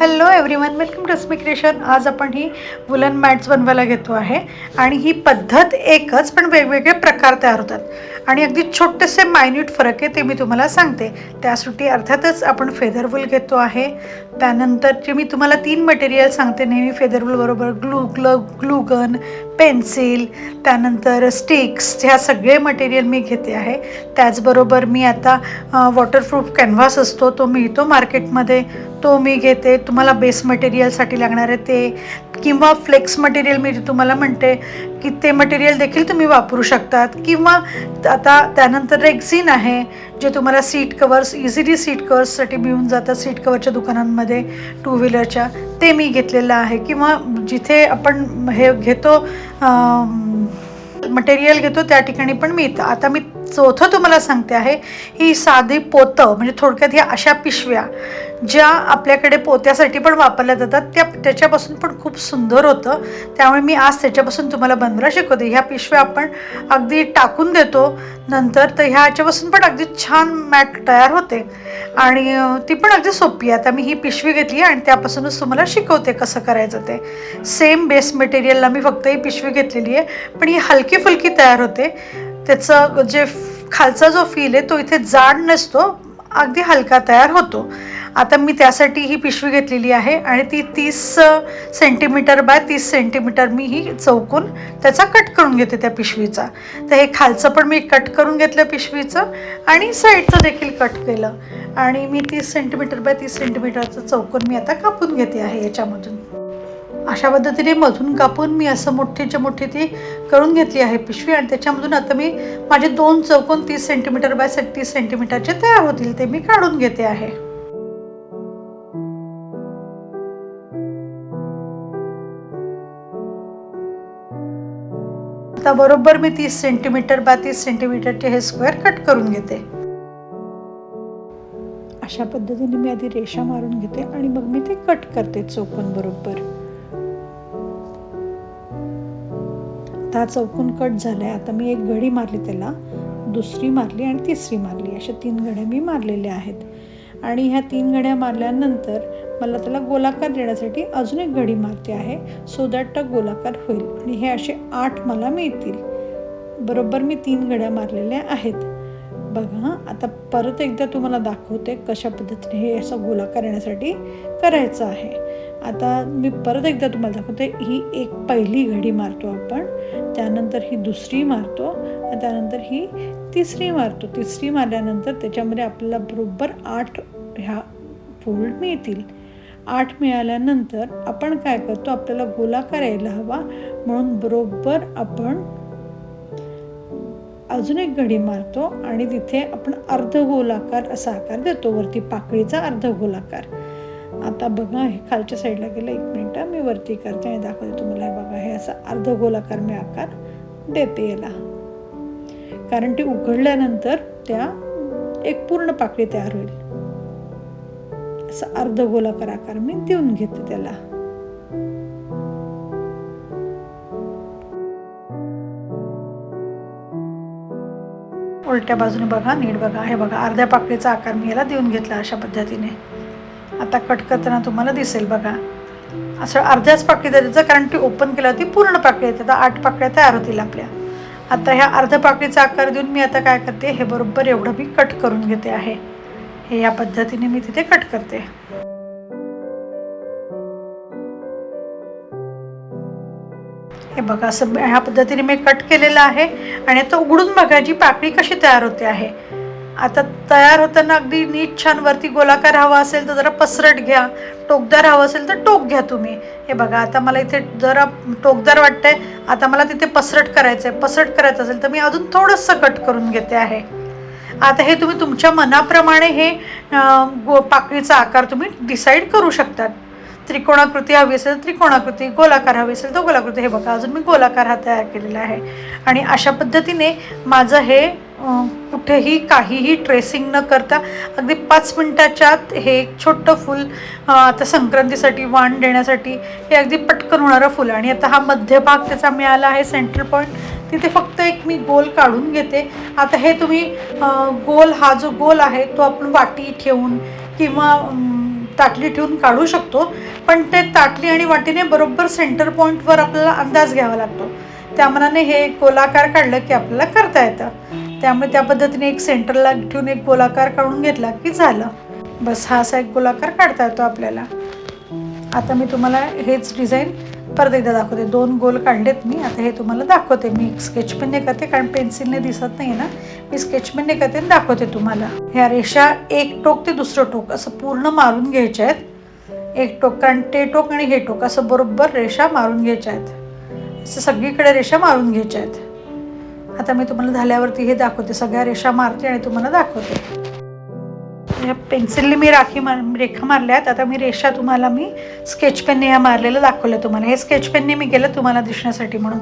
Hello everyone, welcome to स्मी creation. आज आपण ही वुलन मॅट्स बनवायला घेतो आहे आणि ही पद्धत एकच पण वेगवेगळे प्रकार तयार होतात आणि अगदी छोटेसे मायन्यूट फरक आहे ते मी तुम्हाला सांगते. त्यासाठी अर्थातच आपण फेदर वूल घेतो आहे. त्यानंतरचे मी तुम्हाला 3 मटेरियल सांगते नेहमी फेदर वूल बरोबर. ग्लू गन, पेन्सिल, त्यानंतर स्टिक्स, ह्या सगळे मटेरियल मी घेते आहे. त्याचबरोबर मी आता वॉटरप्रूफ कॅनव्हास असतो तो मिळतो मार्केटमध्ये, तो मी घेते. तुम्हाला बेस मटेरियलसाठी लागणार आहे ते, किंवा फ्लेक्स मटेरियल मी तुम्हाला म्हणते की ते मटेरियल देखील तुम्ही वापरू शकतात. किंवा आता त्यानंतर रेक्झिन आहे जे तुम्हाला सीट कवर्स, इझिली सीट कवर्ससाठी मिळून जातात सीट कवरच्या दुकानांमध्ये टू व्हीलरच्या, ते मी घेतलेलं आहे. किंवा जिथे आपण हे घेतो मटेरियल घेतो त्या ठिकाणी पण मिळतं. आता मी चौथं तुम्हाला सांगते आहे, ही साधी पोतं, म्हणजे थोडक्यात ह्या अशा पिशव्या ज्या आपल्याकडे पोत्यासाठी पण वापरल्या जातात, त्याच्यापासून पण खूप सुंदर होतं. त्यामुळे मी आज त्याच्यापासून तुम्हाला बनवायला शिकवते. ह्या पिशव्या आपण अगदी टाकून देतो नंतर, तर ह्याच्यापासून पण अगदी छान मॅट तयार होते आणि ती पण अगदी सोपी आहे. आता मी ही पिशवी घेतली आणि त्यापासूनच तुम्हाला शिकवते कसं करायचं ते. सेम बेस मटेरियलला मी फक्त ही पिशवी घेतलेली आहे, पण ही हलकी फुलकी तयार होते. त्याचं जे खालचा जो फील आहे तो इथे जाड नसतो, अगदी हलका तयार होतो. आता मी त्यासाठी ही पिशवी घेतलेली आहे आणि ती 30 सेंटीमीटर बाय 30 सेंटीमीटर मी ही चौकून त्याचा कट करून घेते त्या पिशवीचा. तर हे खालचं पण मी कट करून घेतलं पिशवीचं आणि साईडचं देखील कट केलं आणि मी 30 सेंटीमीटर बाय 30 सेंटीमीटरचं चौकून मी आता कापून घेते आहे याच्यामधून. अशा पद्धतीने मधून कापून मी असं मोठीच्या मोठी ती करून घेतली आहे पिशवी आणि त्याच्यामधून आता मी माझे 2 चौकोन 30 सेंटीमीटर बाय 30 सेंटीमीटरचे तयार होतील ते मी काढून घेते आहे. आता बरोबर मी 30 सेंटीमीटर बाय 30 सेंटीमीटरचे हे स्क्वेअर कट करून घेते. अशा पद्धतीने मी आधी रेषा मारून घेते आणि मग मी ते कट करते चौकोन बरोबर. आता चौकोन कट झालाय. आता मी एक घडी मारली, त्याला दुसरी मारली आणि तिसरी मारली, अशा 3 घड्या मी मारलेल्या आहेत. आणि ह्या 3 घड्या मारल्यानंतर मला त्याला गोलाकार देण्यासाठी अजून एक घडी मारते आहे, सो दॅट गोलाकार होईल. आणि हे असे 8 मला मिळतील. बरोबर मी 3 घड्या मारलेल्या आहेत. बघा, आता परत एकदा तुम्हाला दाखवते कशा पद्धतीने हे असं गोलाकार येण्यासाठी करायचं आहे. आता मी परत एकदा तुम्हाला दाखवते. ही एक पहिली घडी मारतो आपण, त्यानंतर ही दुसरी मारतो आणि त्यानंतर ही तिसरी मारतो. तिसरी मारल्यानंतर त्याच्यामध्ये आपल्याला बरोबर 8 ह्या फोल्ड मिळतील. 8 मिळाल्यानंतर आपण काय करतो, आपल्याला गोलाकार यायला हवा म्हणून बरोबर आपण अजून एक घडी मारतो आणि तिथे आपण अर्ध गोलाकार असा आकार देतो, वरती पाकळीचा अर्ध गोलाकार. आता बघा, हे खालच्या साईडला गेलं. 1 मिनिट मी वरती करते आणि दाखवते तुम्हाला. हे बघा, हे असा अर्ध गोलाकार मी आकार देते याला, कारण ती उघडल्यानंतर त्या एक पूर्ण पाकळी तयार होईल. असा अर्ध गोलाकार आकार मी देऊन घेते त्याला. उलट्या बाजूने बघा, नीट बघा. हे बघा, अर्ध्या पाकळीचा आकार मी याला देऊन घेतला अशा पद्धतीने. आता कट करताना तुम्हाला दिसेल बघा, असं अर्ध्याच पाकळी द्यायचं, कारण ती ओपन केल्यावरती पूर्ण पाकळी येते. आता 8 पाकळ्या तयार होतील आपल्या. आता ह्या अर्ध्या पाकळीचा आकार देऊन मी आता काय करते, हे बरोबर एवढं मी कट करून घेते आहे. हे या पद्धतीने मी तिथे कट करते. हे बघा, असं ह्या पद्धतीने मी कट केलेलं आहे. आणि आता उघडून बघा जी पाकळी कशी तयार होते आहे. आता तयार होताना अगदी नीट छान वरती गोलाकार हवा असेल तर जरा पसरट घ्या, टोकदार हवं असेल तर टोक घ्या तुम्ही. हे बघा, आता मला इथे जरा टोकदार वाटतंय, आता मला तिथे पसरट करायचं आहे. पसरट करायचं असेल तर मी अजून थोडंसं कट करून घेते आहे. आता हे तुम्ही तुमच्या मनाप्रमाणे हे पाकळीचा आकार तुम्ही डिसाईड करू शकतात. त्रिकोणाकृती हवी असेल तर त्रिकोणाकृती, गोलाकार हवी असेल तर गोलाकृती. हे बघा, अजून मी गोलाकार हा तयार केलेला आहे. आणि अशा पद्धतीने माझं हे कुठेही काहीही ट्रेसिंग न करता अगदी 5 मिनिटाच्या आत हे एक छोटं फूल, आता संक्रांतीसाठी वाण देण्यासाठी हे अगदी पटकन होणारं फुल. आणि आता हा मध्यभाग त्याचा मिळाला आहे, सेंटर पॉईंट. तिथे फक्त एक मी गोल काढून घेते. आता हे तुम्ही गोल, हा जो गोल आहे तो आपण वाटी ठेवून किंवा ताटली ठेवून काढू शकतो, पण ते ताटली आणि वाटीने बरोबर सेंटर पॉईंटवर आपल्याला अंदाज घ्यावा लागतो. त्या मनाने हे गोलाकार काढलं की आपल्याला करता येतं. त्यामुळे त्या पद्धतीने एक सेंटरला ठेवून एक गोलाकार काढून घेतला की झालं. बस हा असा एक गोलाकार काढता येतो आपल्याला. आता मी तुम्हाला हेच डिझाईन परत एकदा दाखवते. 2 गोल काढलेत मी. आता हे तुम्हाला दाखवते. मी स्केच पेनने करते कारण पेन्सिलने दिसत नाही ना. मी स्केच पेनने करते आणि दाखवते तुम्हाला. ह्या रेषा एक टोक ते दुसरं टोक असं पूर्ण मारून घ्यायच्या आहेत. एक टोक, कारण ते टोक आणि हे टोक असं बरोबर रेषा मारून घ्यायच्या आहेत. असं सगळीकडे रेषा मारून घ्यायच्या आहेत. आता मी तुम्हाला झाल्यावरती हे दाखवते. सगळ्या रेषा मारते आणि तुम्हाला दाखवते. या पेन्सिलने मी रेखा मारल्या आहेत. आता मी रेषा तुम्हाला मी स्केच पेनने ह्या मारलेलं दाखवलं तुम्हाला. हे स्केच पेनने मी केलं तुम्हाला दिसण्यासाठी म्हणून.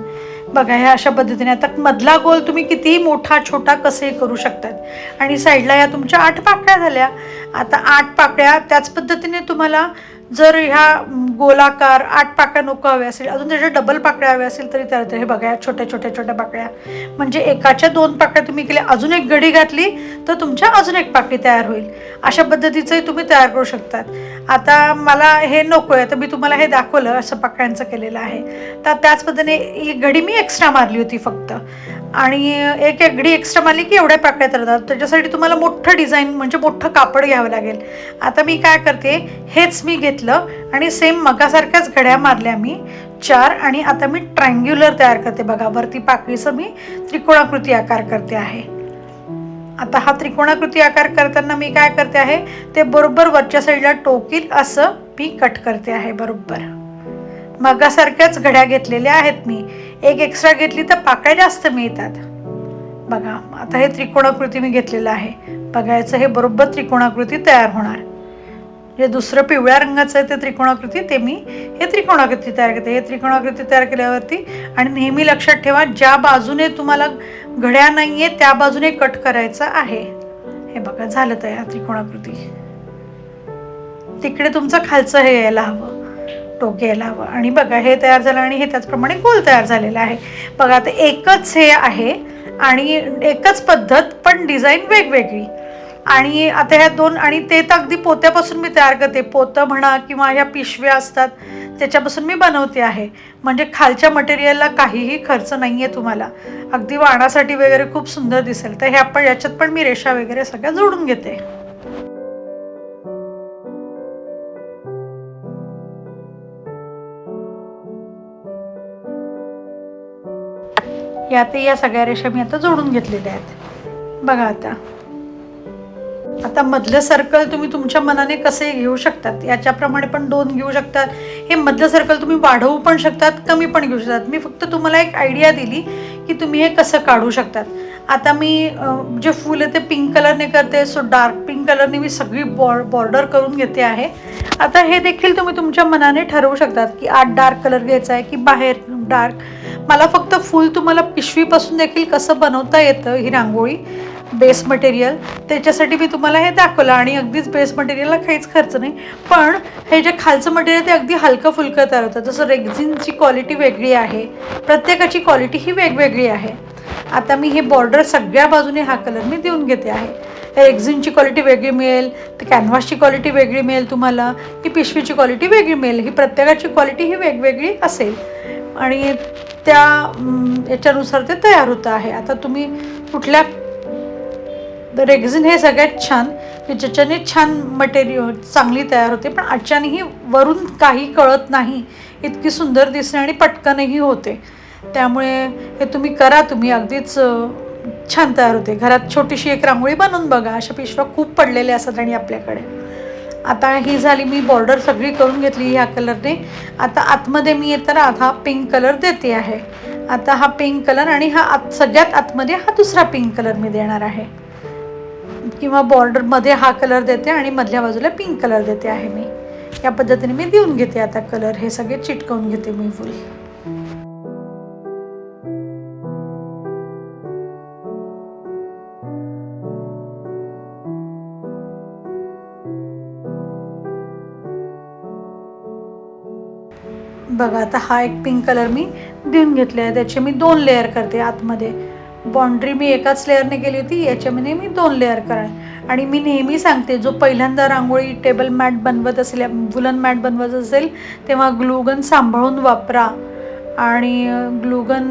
बघा ह्या अशा पद्धतीने. आता मधला गोल तुम्ही कितीही मोठा छोटा कसेही करू शकतात. आणि साईडला या तुमच्या 8 पाकळ्या झाल्या. आता 8 पाकळ्या त्याच पद्धतीने तुम्हाला जर ह्या गोलाकार 8 पाकळ्या नको हव्या असेल, अजून त्याच्या डबल पाकळ्या हव्या असेल तरी चालतं. हे बघा या छोट्या छोट्या छोट्या पाकळ्या, म्हणजे एकाच्या 2 पाकळ्या तुम्ही केल्या, अजून एक घडी घातली तर तुमच्या अजून एक पाकळी तयार होईल. अशा पद्धतीचंही तुम्ही तयार करू शकतात. आता मला हे नको आहे तर मी तुम्हाला हे दाखवलं असं पाकळ्यांचं केलेलं आहे. तर त्याच पद्धतीने एक घडी मी एक्स्ट्रा मारली होती फक्त, आणि एक घडी एक्स्ट्रा मारली की एवढ्या पाकळ्या तयार. त्याच्यासाठी तुम्हाला मोठं डिझाईन म्हणजे मोठं कापड घ्यावं लागेल. आता मी काय करते, हेच मी घेतलं आणि सेम मगासारख्याच घड्या मारल्या मी 4, आणि आता मी ट्रायंग्युलर तयार करते. बघा वरती पाकळीचं मी त्रिकोणाकृती आकार करते आहे. आता हा त्रिकोणाकृती आकार करताना मी काय करते आहे, ते बरोबर वरच्या साईडला टोकील असं मी कट करते आहे. बरोबर मगासारख्याच घड्या घेतलेल्या आहेत मी. एक एक्स्ट्रा घेतली तर पाकळ्या जास्त मिळतात. बघा आता हे त्रिकोणाकृती मी घेतलेलं आहे. बघायचं हे बरोबर त्रिकोणाकृती तयार होणार. जे दुसरं पिवळ्या रंगाचं आहे ते त्रिकोणाकृती, ते मी हे त्रिकोणाकृती तयार करते. हे त्रिकोणाकृती तयार केल्यावरती, आणि नेहमी लक्षात ठेवा ज्या बाजूने तुम्हाला घड्या नाहीये त्या बाजूने कट करायचं आहे. हे बघा झालं तयार त्रिकोणाकृती. तिकडे तुमचं खालचं हे यायला हवं, टोक यायला हवं. आणि बघा हे तयार झालं आणि हे त्याचप्रमाणे गोल तयार झालेलं आहे. बघा आता एकच हे आहे आणि एकच पद्धत पण डिझाईन वेगवेगळी. आणि आता ह्या 2, आणि ते तर अगदी पोत्यापासून मी तयार करते. पोतं म्हणा किंवा ह्या पिशव्या असतात त्याच्यापासून मी बनवते आहे. म्हणजे खालच्या मटेरियलला काहीही खर्च नाही आहे तुम्हाला. अगदी वाणासाठी वगैरे खूप सुंदर दिसेल. तर हे आपण याच्यात पण मी रेषा वगैरे सगळ्या जोडून घेते. या सगळ्या रेषा मी आता जोडून घेतलेल्या आहेत. बघा आता मधलं सर्कल तुम्ही तुमच्या मनाने कसे घेऊ शकतात. याच्याप्रमाणे पण 2 घेऊ शकतात. हे मधलं सर्कल तुम्ही वाढवू पण शकतात, कमी पण घेऊ शकतात. मी फक्त तुम्हाला एक आयडिया दिली की तुम्ही हे कसं काढू शकतात. आता मी जे फूल आहे ते पिंक कलरने करते. सो डार्क पिंक कलरने मी सगळी बॉर्डर करून घेते आहे. आता हे देखील तुम्ही तुमच्या मनाने ठरवू शकतात की आत डार्क कलर घ्यायचा आहे की बाहेर डार्क. मला फक्त फूल तुम्हाला पिशवीपासून देखील कसं बनवता येतं ही रांगोळी, बेस मटेरियल, त्याच्यासाठी मी तुम्हाला हे दाखवलं. आणि अगदीच बेस मटेरियलला काहीच खर्च नाही, पण हे जे खालचं मटेरियल ते अगदी हलकं फुलकं तयार होतं. जसं रेक्झिनची क्वालिटी वेगळी आहे, प्रत्येकाची क्वालिटी ही वेगवेगळी आहे. आता मी हे बॉर्डर सगळ्या बाजूने हा कलर मी देऊन घेते आहे. रेक्झिनची क्वालिटी वेगळी मिळेल, तर कॅनव्हासची क्वालिटी वेगळी मिळेल तुम्हाला, ही पिशवीची क्वालिटी वेगळी मिळेल. ही प्रत्येकाची क्वालिटी ही वेगवेगळी असेल आणि त्या याच्यानुसार ते तयार होतं आहे. आता तुम्ही कुठल्या, रेक्झिन हे सगळ्यात छान की ज्याच्याने छान मटेरियल चांगली तयार होते, पण आजच्यानेही वरून काही कळत नाही, इतकी सुंदर दिसते आणि पटकनही होते. त्यामुळे हे तुम्ही करा, तुम्ही अगदीच छान तयार होते. घरात छोटीशी एक रांगोळी बनवून बघा. अशा पिशव्या खूप पडलेल्या असतात आणि आपल्याकडे. आता ही झाली मी बॉर्डर सगळी करून घेतली ह्या कलरने. आता आतमध्ये मी तर आधा पिंक कलर देते आहे. आता हा पिंक कलर आणि हा सगळ्यात आतमध्ये हा दुसरा पिंक कलर मी देणार आहे, किंवा बॉर्डरमध्ये हा कलर देते आणि मधल्या बाजूला पिंक कलर देते आहे. मी या पद्धतीने मी देऊन घेते. आता कलर हे सगळे चिटकवून घेते मी फुल. बघा आता हा एक पिंक कलर मी देऊन घेतले आहे. त्याचे मी 2 लेअर करते आतमध्ये. बाउंड्री मी एकाच लेअरने केली होती, याच्यामध्ये मी 2 लेअर करा. आणि मी नेहमी सांगते, जो पहिल्यांदा रांगोळी टेबल मॅट बनवत असेल, वुलन मॅट बनवत असेल, तेव्हा ग्लूगन सांभाळून वापरा आणि ग्लूगन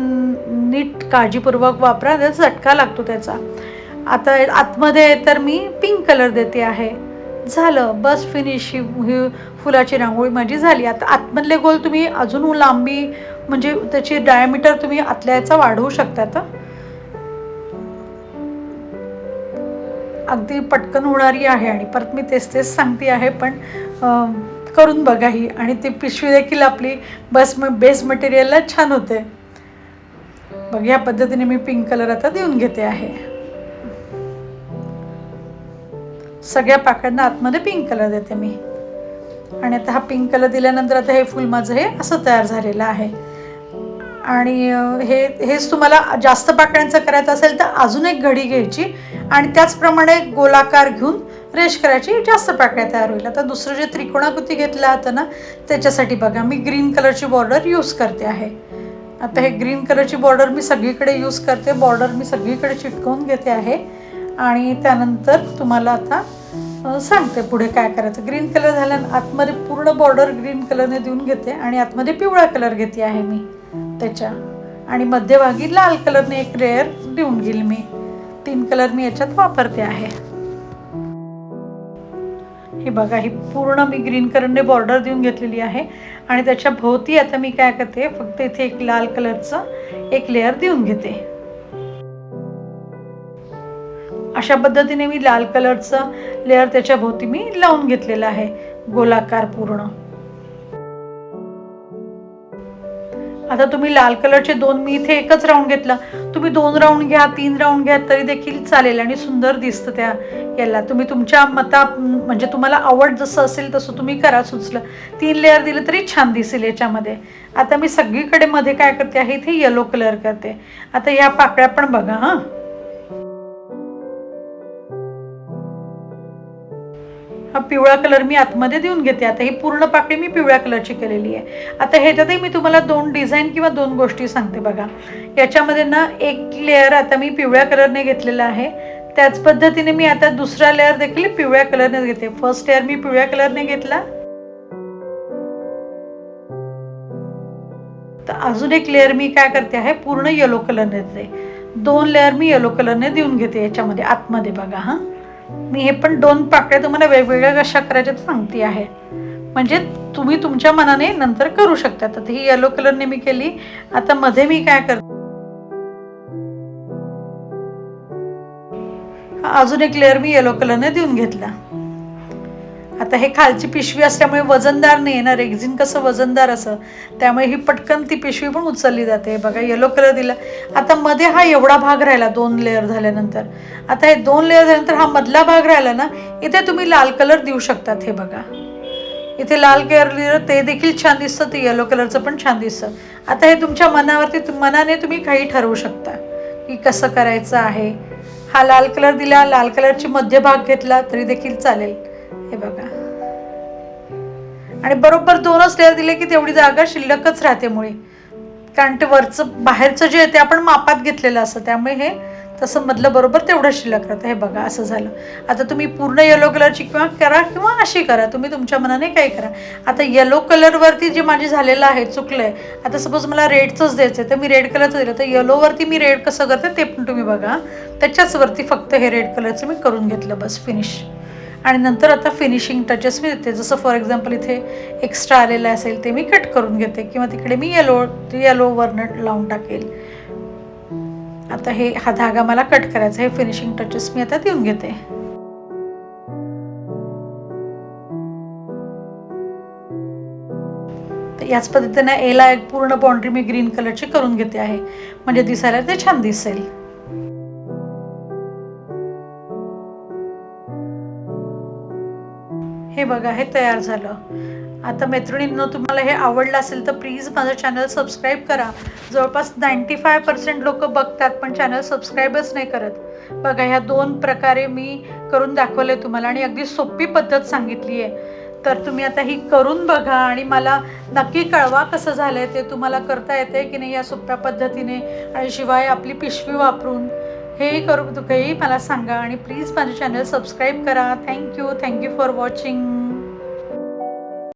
नीट काळजीपूर्वक वापरा, त्याचा झटका लागतो त्याचा. आता आतमध्ये तर मी पिंक कलर देते आहे. झालं, बस फिनिश. ही फुलाची रांगोळी माझी झाली. आता आतमधले गोल तुम्ही अजून लांबी म्हणजे त्याची डायमीटर तुम्ही आतल्या याचा वाढवू शकता. तर अगदी पटकन होणारी आहे आणि परत मी तेच सांगते आहे, पण करून बघा ही. आणि ती पिशवी देखील आपली बेस मटेरियलला छान होते. बघ, या पद्धतीने मी पिंक कलर आता देऊन घेते आहे. सगळ्या पाकळ्यांना आतमध्ये पिंक कलर देते मी. आणि आता हा पिंक कलर दिल्यानंतर आता हे फुल माझं हे असं तयार झालेलं आहे. आणि हेच तुम्हाला जास्त पाकळ्यांचं करायचं असेल तर अजून एक घडी घ्यायची आणि त्याचप्रमाणे गोलाकार घेऊन रेष करायची, जास्त पाकळ्या तयार होईल. आता दुसरं जे त्रिकोणाकृती घेतलं होतं ना, त्याच्यासाठी बघा मी ग्रीन कलरची बॉर्डर यूज करते आहे. आता हे ग्रीन कलरची बॉर्डर मी सगळीकडे यूज करते. बॉर्डर मी सगळीकडे चिटकवून घेते आहे आणि त्यानंतर तुम्हाला आता सांगते पुढे काय करायचं. ग्रीन कलर झाल्यानंतर आतमध्ये पूर्ण बॉर्डर ग्रीन कलरने देऊन घेते आणि आतमध्ये पिवळा कलर घेते आहे मी त्याच्या. आणि मध्यभागी लाल कलरने एक लेअर देऊन घेईल मी. 3 कलर मी याच्यात वापरते आहे. हे बघा, ही पूर्ण मी ग्रीन कलरने बॉर्डर देऊन घेतलेली आहे आणि त्याच्या भोवती आता मी काय करते, फक्त इथे एक लाल कलरचं एक लेअर देऊन घेते. अशा पद्धतीने मी लाल कलरचं लेअर त्याच्या भोवती मी लावून घेतलेला आहे, गोलाकार पूर्ण. आता तुम्ही लाल कलरचे 2, मी इथे एकच राऊंड घेतला, तुम्ही 2 राऊंड घ्या, 3 राऊंड घ्या तरी देखील चालेल आणि सुंदर दिसतं त्या याला. तुम्ही तुमच्या म्हणजे तुम्हाला आवड जसं असेल तसं तुम्ही करा. सुचलं 3 लेअर दिले तरी छान दिसेल याच्यामध्ये. आता मी सगळीकडे मध्ये काय करते आहे, इथे येलो कलर करते. आता या पाकळ्या पण बघा. हा पिवळा कलर मी आतमध्ये देऊन घेते. आता ही पूर्ण पाकळी मी पिवळ्या कलरची केलेली आहे. आता ह्याच्यातही मी तुम्हाला 2 डिझाईन किंवा 2 गोष्टी सांगते बघा. याच्यामध्ये ना एक लेअर आता मी पिवळ्या कलरने घेतलेला आहे. त्याच पद्धतीने मी आता दुसरा लेअर देखील पिवळ्या कलरने घेते. फर्स्ट लेअर मी पिवळ्या कलरने घेतला, तर अजून एक लेअर मी काय करते आहे, पूर्ण येलो कलरने देते. 2 लेअर मी येलो कलरने देऊन घेते याच्यामध्ये आतमध्ये बघा. मी हे पण 2 पाकळ्या तुम्हाला वेगवेगळ्या कशा करायच्या सांगते आहे, म्हणजे तुम्ही तुमच्या मनाने नंतर करू शकता. तर ही येलो कलरने मी केली. आता मध्ये मी काय करते, अजून एक लेअर मी येलो कलरने देऊन घेतला. आता हे खालची पिशवी असल्यामुळे वजनदार नाही आहे ना, रेक्झिन कसं वजनदार असं, त्यामुळे ही पटकन ती पिशवी पण उचलली जाते. बघा, येलो कलर दिला. आता मध्ये हा एवढा भाग राहिला 2 लेअर झाल्यानंतर. आता हे 2 लेअर झाल्यानंतर हा मधला भाग राहिला ना, इथे तुम्ही लाल कलर देऊ शकतात. हे बघा, इथे लाल कलर दिलं ते देखील छान दिसतं, ते येलो कलरचं पण छान दिसतं. आता हे तुमच्या मनाने तुम्ही काही ठरवू शकता की कसं करायचं आहे. हा लाल कलर दिला, लाल कलरची मध्यभाग घेतला तरी देखील चालेल. हे बघा, आणि बरोबर 2च लेअर दिले की तेवढी जागा शिल्लकच राहते मुळे, कारण ते वरचं बाहेरचं जे आहे ते आपण मापात घेतलेलं असतं, त्यामुळे हे तसं मधलं बरोबर तेवढं शिल्लक राहतं. हे बघा, असं झालं. आता तुम्ही पूर्ण येलो कलरची करा किंवा अशी करा, तुम्ही तुमच्या मनाने काही करा. आता येलो कलरवरती जे माझे झालेलं आहे, चुकलंय. आता सपोज मला रेडचंच द्यायचं आहे तर मी रेड कलरचं दिलं, तर येलोवरती मी रेड कसं करते ते पण तुम्ही बघा. त्याच्याचवरती फक्त हे रेड कलरचं मी करून घेतलं, बस फिनिश. आणि नंतर आता फिनिशिंग टचेस मी देते. जसं फॉर एक्झाम्पल इथे एक्स्ट्रा आलेलं असेल ते मी कट करून घेते किंवा तिकडे मी येलोवरनं लावून टाकेल. आता हा धागा मला कट करायचा. हे फिनिशिंग टचेस मी आता देऊन घेते. याच पद्धतीने एला एक पूर्ण बाउंड्री मी ग्रीन कलरची करून घेते आहे, म्हणजे दिसायला ते छान दिसेल. हे बघा, हे तयार झालं. आता मैत्रिणींनो, तुम्हाला हे आवडलं असेल तर प्लीज माझं चॅनल सबस्क्राईब करा. जवळपास 95% लोक बघतात पण चॅनल सबस्क्राईबच नाही करत. बघा, ह्या 2 प्रकारे मी करून दाखवले तुम्हाला आणि अगदी सोपी पद्धत सांगितली आहे. तर तुम्ही आता ही करून बघा आणि मला नक्की कळवा कसं झालं आहे ते, तुम्हाला करता येते की नाही या सोप्या पद्धतीने, आणि शिवाय आपली पिशवी वापरून हेही करू हेही मला सांगा. आणि प्लीज माझं चॅनल सबस्क्राईब करा. Thank you for watching.